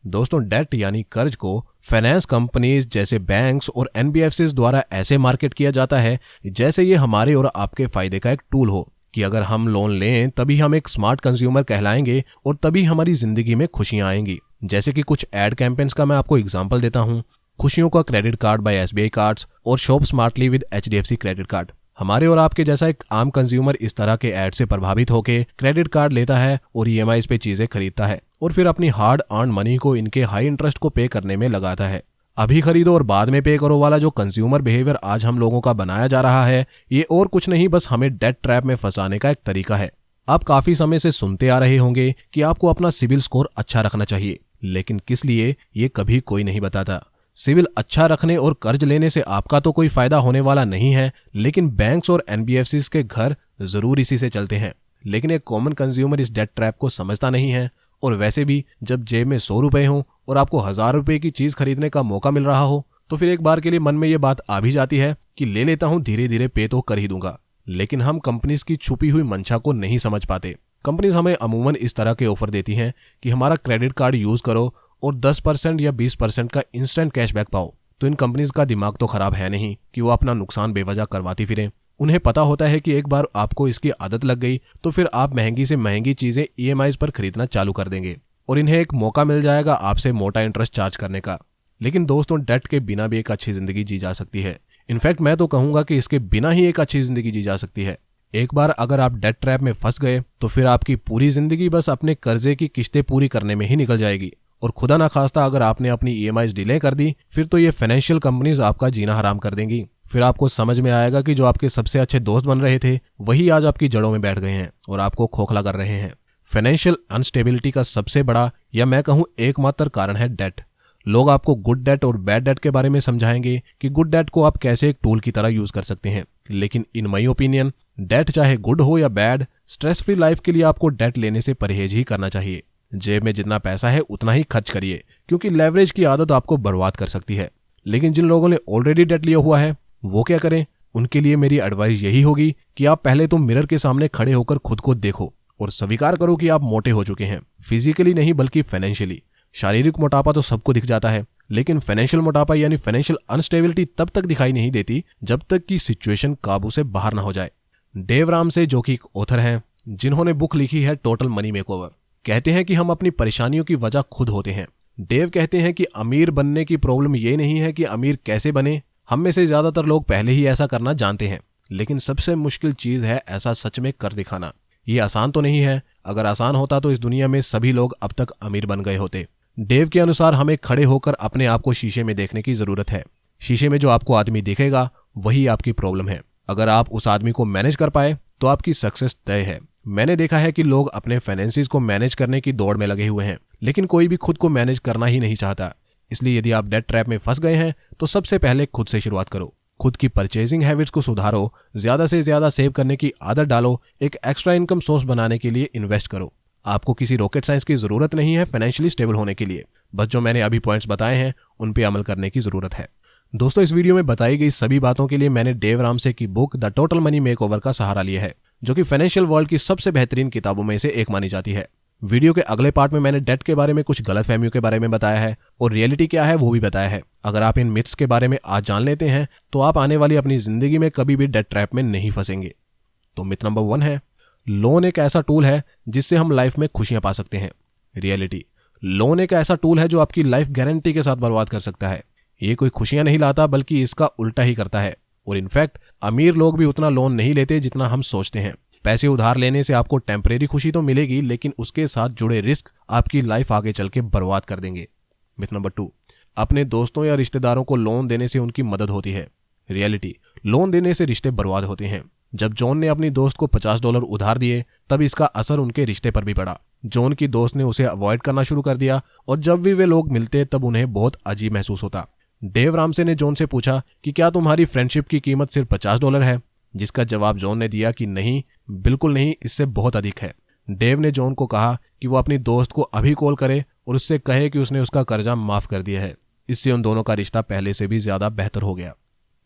दोस्तों, डेट यानी कर्ज को फाइनेंस कंपनीज जैसे बैंक्स और एनबीएफसीज द्वारा ऐसे मार्केट किया जाता है जैसे ये हमारे और आपके फायदे का एक टूल हो कि अगर हम लोन लें तभी हम एक स्मार्ट कंज्यूमर कहलाएंगे और तभी हमारी जिंदगी में खुशियां आएंगी। जैसे कि कुछ एड कैंपेन्स का मैं आपको एग्जांपल देता हूं। खुशियों का credit card by SBI cards और shop smartly with HDFC credit card. हमारे और आपके जैसा एक आम कंज्यूमर इस तरह के एड से प्रभावित होकर क्रेडिट कार्ड लेता है और ईएमआई पे चीजें खरीदता है और फिर अपनी हार्ड अर्न मनी को इनके हाई इंटरेस्ट को पे करने में लगाता है। अभी खरीदो और बाद में पे करो वाला जो कंज्यूमर बिहेवियर आज हम लोगों का बनाया जा रहा है, ये और कुछ नहीं बस हमें डेट ट्रैप में फंसाने का एक तरीका है। आप काफी समय से सुनते आ रहे होंगे कि आपको अपना सिबिल स्कोर अच्छा रखना चाहिए, लेकिन किस लिए ये कभी कोई नहीं बताता। सिविल अच्छा रखने और कर्ज लेने से आपका तो कोई फायदा होने वाला नहीं है, लेकिन बैंक्स और एनबीएफसीज के घर जरूर इसी से चलते हैं। लेकिन एक कॉमन कंज्यूमर इस डेट ट्रैप को समझता नहीं है। और वैसे भी जब जेब में 100 रुपए हो और आपको 1000 रुपए की चीज खरीदने का मौका मिल रहा हो तो फिर एक बार के लिए मन में ये बात आ भी जाती है कि ले लेता हूं, धीरे धीरे पे तो कर ही दूंगा। लेकिन हम कंपनीज की छुपी हुई मंशा को नहीं समझ पाते। कंपनीज हमें अमूमन इस तरह के ऑफर देती हैं कि हमारा क्रेडिट कार्ड यूज करो और 10% या 20% का इंस्टेंट कैशबैक पाओ। तो इन कंपनीज का दिमाग तो खराब है नहीं कि वो अपना नुकसान बेवजह करवाती फिरें। उन्हें पता होता है कि एक बार आपको इसकी आदत लग गई तो फिर आप महंगी से महंगी चीजें ईएमआई पर खरीदना चालू कर देंगे और इन्हें एक मौका मिल जाएगा आपसे मोटा इंटरेस्ट चार्ज करने का। लेकिन दोस्तों, डेट के बिना भी एक अच्छी जिंदगी जी जा सकती है। इनफैक्ट मैं तो कहूंगा कि इसके बिना ही एक अच्छी जिंदगी जी जा सकती है। एक बार अगर आप डेट ट्रैप में फंस गए तो फिर आपकी पूरी जिंदगी बस अपने कर्जे की किश्तें पूरी करने में ही निकल जाएगी। और खुदा ना खास्ता अगर आपने अपनी ईएमआई डिले कर दी फिर तो ये फाइनेंशियल कंपनीज आपका जीना हराम कर देंगी। फिर आपको समझ में आएगा कि जो आपके सबसे अच्छे दोस्त बन रहे थे वही आज आपकी जड़ों में बैठ गए हैं और आपको खोखला कर रहे हैं। फाइनेंशियल अनस्टेबिलिटी का सबसे बड़ा या मैं कहूं एकमात्र कारण है डेट। लोग आपको गुड डेट और बैड डेट के बारे में समझाएंगे कि गुड डेट को आप कैसे एक टूल की तरह यूज कर सकते हैं, लेकिन इन माय ओपिनियन डेट चाहे गुड हो या बैड, स्ट्रेस फ्री लाइफ के लिए आपको डेट लेने से परहेज ही करना चाहिए। जेब में जितना पैसा है उतना ही खर्च करिए, क्योंकि लेवरेज की आदत आपको बर्बाद कर सकती है। लेकिन जिन लोगों ने ऑलरेडी डेट लिया हुआ है वो क्या करें? उनके लिए मेरी एडवाइस यही होगी कि आप पहले तो मिरर के सामने खड़े होकर खुद को देखो और स्वीकार करो कि आप मोटे हो चुके हैं। फिजिकली नहीं बल्कि फाइनेंशियली। शारीरिक मोटापा तो सबको दिख जाता है, लेकिन फाइनेंशियल मोटापा यानी फाइनेंशियल अनस्टेबिलिटी तब तक दिखाई नहीं देती जब तक कि सिचुएशन काबू से बाहर ना हो जाए। डेव रामसे, जो कि एक ऑथर हैं जिन्होंने बुक लिखी है टोटल मनी मेकओवर, कहते हैं कि हम अपनी परेशानियों की वजह खुद होते हैं। डेव कहते हैं कि अमीर बनने की प्रॉब्लम ये नहीं है कि अमीर कैसे बने, हम में से ज्यादातर लोग पहले ही ऐसा करना जानते हैं, लेकिन सबसे मुश्किल चीज है ऐसा सच में कर दिखाना। ये आसान तो नहीं है। अगर आसान होता तो इस दुनिया में सभी लोग अब तक अमीर बन गए होते। डेव के अनुसार हमें खड़े होकर अपने आप को शीशे में देखने की जरूरत है। शीशे में जो आपको आदमी दिखेगा वही आपकी प्रॉब्लम है। अगर आप उस आदमी को मैनेज कर पाए तो आपकी सक्सेस तय है। मैंने देखा है कि लोग अपने फाइनेंसिस को मैनेज करने की दौड़ में लगे हुए हैं, लेकिन कोई भी खुद को मैनेज करना ही नहीं चाहता। इसलिए यदि आप डेट ट्रैप में फंस गए हैं तो सबसे पहले खुद से शुरुआत करो। खुद की परचेजिंग हैबिट्स को सुधारो, ज्यादा से ज्यादा सेव करने की आदत डालो, एक एक्स्ट्रा इनकम सोर्स बनाने के लिए इन्वेस्ट करो। आपको किसी रॉकेट साइंस की जरूरत नहीं है फाइनेंशियली स्टेबल होने के लिए, बस जो मैंने अभी पॉइंट्स बताए हैं उन पे अमल करने की जरूरत है। दोस्तों, इस वीडियो में बताई गई सभी बातों के लिए मैंने डेव रामसे की book the total money makeover का सहारा लिया है, जो कि फाइनेंशियल वर्ल्ड की सबसे बेहतरीन किताबों में से एक मानी जाती है। वीडियो के अगले पार्ट में मैंने डेट के बारे में कुछ गलतफहमियों के बारे में बताया है और रियलिटी क्या है वो भी बताया है। अगर आप इन मिथ्स के बारे में आज जान लेते हैं तो आप आने वाली अपनी जिंदगी में कभी भी डेट ट्रैप में नहीं फंसेंगे। तो मिथ नंबर 1 है, लोन एक ऐसा टूल है जिससे हम लाइफ में खुशियां पा सकते हैं। रियलिटी, लोन एक ऐसा टूल है जो आपकी लाइफ गारंटी के साथ बर्बाद कर सकता है। ये कोई खुशियां नहीं लाता बल्कि इसका उल्टा ही करता है। और इनफैक्ट अमीर लोग भी उतना लोन नहीं लेते जितना हम सोचते हैं। पैसे उधार लेने से आपको टेम्परेरी खुशी तो मिलेगी, लेकिन उसके साथ जुड़े रिस्क आपकी लाइफ आगे चल के बर्बाद कर देंगे। मिथ नंबर 2, अपने दोस्तों या रिश्तेदारों को लोन देने से उनकी मदद होती है। रियलिटी, लोन देने से रिश्ते बर्बाद होते हैं। जब जॉन ने अपनी दोस्त को $50 उधार दिए तब इसका असर उनके रिश्ते पर भी पड़ा। जॉन की दोस्त ने उसे अवॉइड करना शुरू कर दिया और जब भी वे लोग मिलते तब उन्हें बहुत अजीब महसूस होता। डेव रामसे ने जॉन से पूछा कि क्या तुम्हारी फ्रेंडशिप की कीमत सिर्फ $50 है? जिसका जवाब जॉन ने दिया कि नहीं, बिल्कुल नहीं, इससे बहुत अधिक है। डेव ने जॉन को कहा कि वो अपनी दोस्त को अभी कॉल करे और उससे कहे कि उसने उसका कर्जा माफ कर दिया है। इससे उन दोनों का रिश्ता पहले से भी ज्यादा बेहतर हो गया।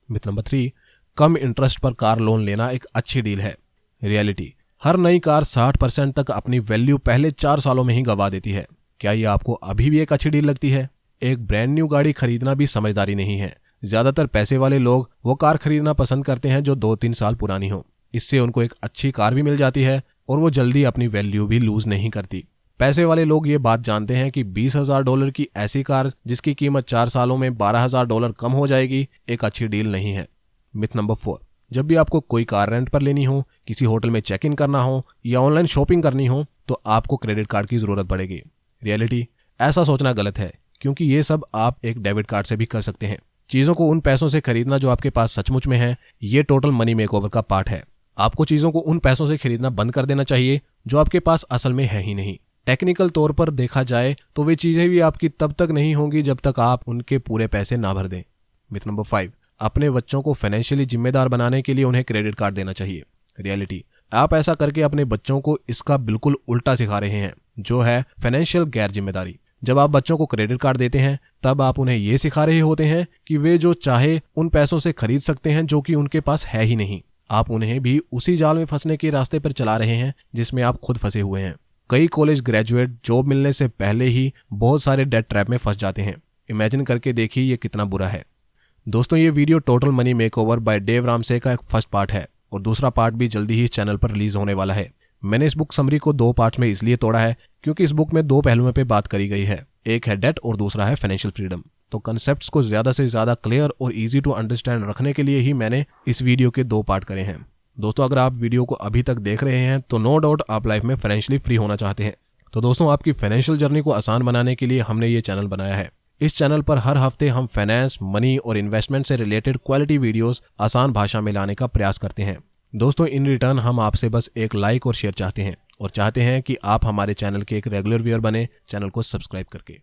मिथ नंबर 3, कम इंटरेस्ट पर कार लोन लेना एक अच्छी डील है। रियलिटी, हर नई कार 60% तक अपनी वैल्यू पहले 4 सालों में ही गवा देती है। क्या ये आपको अभी भी एक अच्छी डील लगती है? एक ब्रांड न्यू गाड़ी खरीदना भी समझदारी नहीं है। ज्यादातर पैसे वाले लोग वो कार खरीदना पसंद करते हैं जो 2-3 साल पुरानी हो। इससे उनको एक अच्छी कार भी मिल जाती है और वो जल्दी अपनी वैल्यू भी लूज नहीं करती। पैसे वाले लोग ये बात जानते हैं कि $20,000 की ऐसी कार जिसकी कीमत 4 सालों में $12,000 कम हो जाएगी एक अच्छी डील नहीं है। मिथ नंबर 4, जब भी आपको कोई कार रेंट पर लेनी हो, किसी होटल में चेक इन करना हो या ऑनलाइन शॉपिंग करनी हो तो आपको क्रेडिट कार्ड की जरूरत पड़ेगी। रियलिटी, ऐसा सोचना गलत है क्योंकि ये सब आप एक डेबिट कार्ड से भी कर सकते हैं। चीजों को उन पैसों से खरीदना जो आपके पास सचमुच में है, ये टोटल मनी मेकओवर का पार्ट है। आपको चीजों को उन पैसों से खरीदना बंद कर देना चाहिए जो आपके पास असल में है ही नहीं। टेक्निकल तौर पर देखा जाए तो वे चीजें भी आपकी तब तक नहीं होंगी जब तक आप उनके पूरे पैसे ना भर दें। मिथ नंबर 5, अपने बच्चों को फाइनेंशियली जिम्मेदार बनाने के लिए उन्हें क्रेडिट कार्ड देना चाहिए। रियलिटी, आप ऐसा करके अपने बच्चों को इसका बिल्कुल उल्टा सिखा रहे हैं, जो है फाइनेंशियल गैर जिम्मेदारी। जब आप बच्चों को क्रेडिट कार्ड देते हैं तब आप उन्हें ये सिखा रहे होते हैं कि वे जो चाहे उन पैसों से खरीद सकते हैं जो कि उनके पास है ही नहीं। आप उन्हें भी उसी जाल में फंसने के रास्ते पर चला रहे हैं जिसमें आप खुद फंसे हुए हैं। कई कॉलेज ग्रेजुएट जॉब मिलने से पहले ही बहुत सारे डेट ट्रैप में फंस जाते हैं। इमेजिन करके देखिए ये कितना बुरा है। दोस्तों, ये video total money makeover by Dave Ramsey का एक फर्स्ट पार्ट है और दूसरा पार्ट भी जल्दी ही चैनल पर रिलीज होने वाला है। मैंने इस बुक समरी को 2 पार्ट्स में इसलिए तोड़ा है क्योंकि इस बुक में 2 पहलुओं पे बात करी गई है। एक है डेट और दूसरा है फाइनेंशियल फ्रीडम। तो कंसेप्ट्स को ज्यादा से ज्यादा क्लियर और इजी टू अंडरस्टैंड रखने के लिए ही मैंने इस वीडियो के 2 पार्ट करे हैं। दोस्तों, अगर आप वीडियो को अभी तक देख रहे हैं तो नो डाउट आप लाइफ में फाइनेंशियली फ्री होना चाहते हैं। तो दोस्तों, आपकी फाइनेंशियल जर्नी को आसान बनाने के लिए हमने ये चैनल बनाया है। इस चैनल पर हर हफ्ते हम फाइनेंस, मनी और इन्वेस्टमेंट से रिलेटेड क्वालिटी वीडियोस आसान भाषा में लाने का प्रयास करते हैं। दोस्तों, इन रिटर्न हम आपसे बस एक लाइक और शेयर चाहते हैं और चाहते हैं कि आप हमारे चैनल के एक रेगुलर व्यूअर बने चैनल को सब्सक्राइब करके।